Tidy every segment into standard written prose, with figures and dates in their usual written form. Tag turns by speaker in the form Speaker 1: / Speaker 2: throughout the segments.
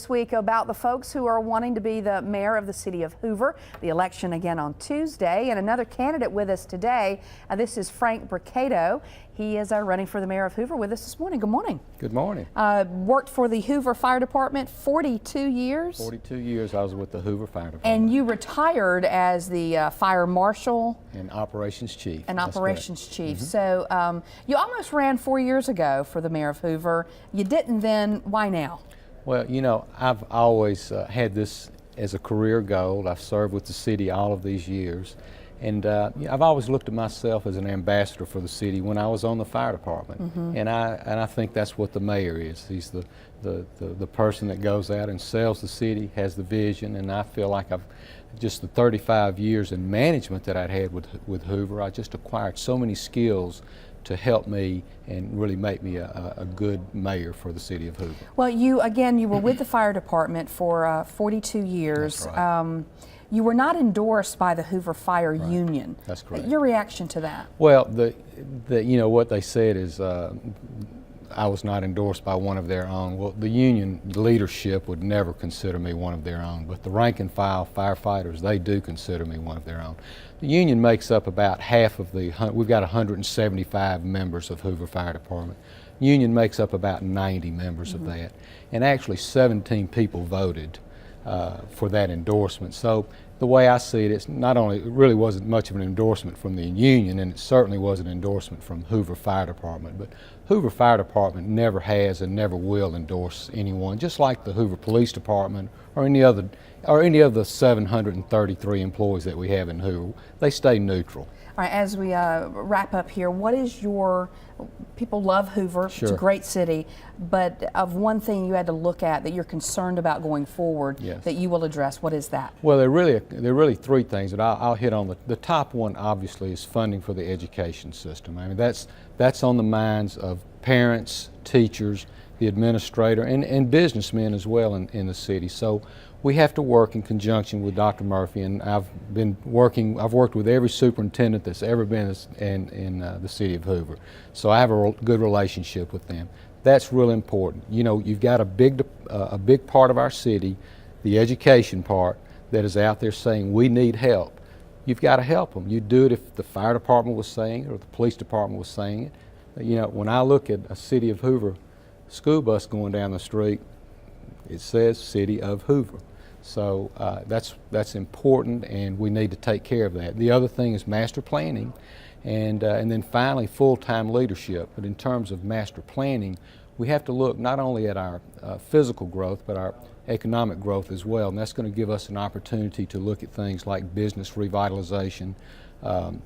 Speaker 1: this week about the folks who are wanting to be the mayor of the city of Hoover. The election again on Tuesday, and another candidate with us today. This is Frank Brocato. He is running for the mayor of Hoover with us this morning. Good morning.
Speaker 2: Good morning.
Speaker 1: Worked for the Hoover Fire Department 42 years.
Speaker 2: 42 years I was with the Hoover Fire Department.
Speaker 1: And you retired as the fire marshal.
Speaker 2: And operations chief.
Speaker 1: And operations chief. So you almost ran 4 years ago for the mayor of Hoover. You didn't then. Why now?
Speaker 2: Well, you know, I've always had this as a career goal. I've served with the city all of these years. And I've always looked at myself as an ambassador for the city when I was on the fire department. And I think that's what the mayor is. He's the person that goes out and sells the city, has the vision, and I feel like I've just the 35 years in management that I'd had with Hoover, I just acquired so many skills to help me and really make me a good mayor for the city of Hoover. Well,
Speaker 1: you were with the fire department for 42 years.
Speaker 2: That's right.
Speaker 1: You were not endorsed by the Hoover Fire Union.
Speaker 2: That's correct.
Speaker 1: Your reaction to that?
Speaker 2: Well, you know, what they said is I was not endorsed by one of their own. Well, the union leadership would never consider me one of their own, but the rank and file firefighters, they do consider me one of their own. The union makes up about half of we've got 175 members of Hoover Fire Department. Union makes up about 90 members of that, and actually 17 people voted for that endorsement. So the way I see it, it really wasn't much of an endorsement from the union, and it certainly was an endorsement from Hoover Fire Department. But Hoover Fire Department never has and never will endorse anyone, just like the Hoover Police Department or any of the 733 employees that we have in Hoover. They stay neutral.
Speaker 1: All right, as we wrap up here, what is people love Hoover,
Speaker 2: Sure.
Speaker 1: It's a great city, but of one thing you had to look at that you're concerned about going forward,
Speaker 2: Yes.
Speaker 1: that you will address, what is that?
Speaker 2: Well, there are really three things that I'll hit on. The top one, obviously, is funding for the education system. I mean, that's on the minds of parents, teachers, the administrator, and businessmen as well in the city. So we have to work in conjunction with Dr. Murphy, and I've worked with every superintendent that's ever been in the city of Hoover. So I have a good relationship with them. That's real important. You know, you've got a big part of our city, the education part, that is out there saying we need help. You've got to help them. You'd do it if the fire department was saying it or the police department was saying it. You know, when I look at a city of Hoover school bus going down the street, it says City of Hoover. So that's important, and we need to take care of that. The other thing is master planning, and then finally full-time leadership. But in terms of master planning, we have to look not only at our physical growth, but our economic growth as well, and that's going to give us an opportunity to look at things like business revitalization,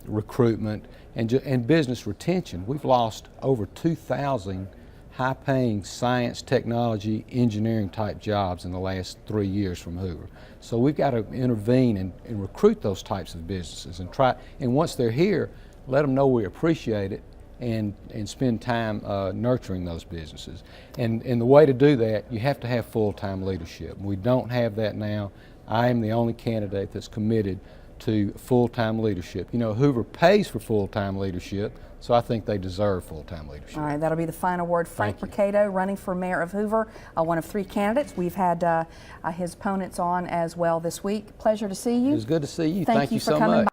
Speaker 2: recruitment, and business retention. We've lost over 2,000 high-paying science, technology, engineering type jobs in the last 3 years from Hoover. So we've got to intervene and recruit those types of businesses and once they're here, let them know we appreciate it and spend time nurturing those businesses. And the way to do that, you have to have full-time leadership. We don't have that now. I am the only candidate that's committed to full-time leadership. You know, Hoover pays for full-time leadership, so I think they deserve full-time leadership.
Speaker 1: All right, that'll be the final word. Frank Brocato, running for mayor of Hoover, one of 3 candidates. We've had his opponents on as well this week. Pleasure to see you.
Speaker 2: It was good to see you.
Speaker 1: Thank you
Speaker 2: so
Speaker 1: for coming
Speaker 2: much.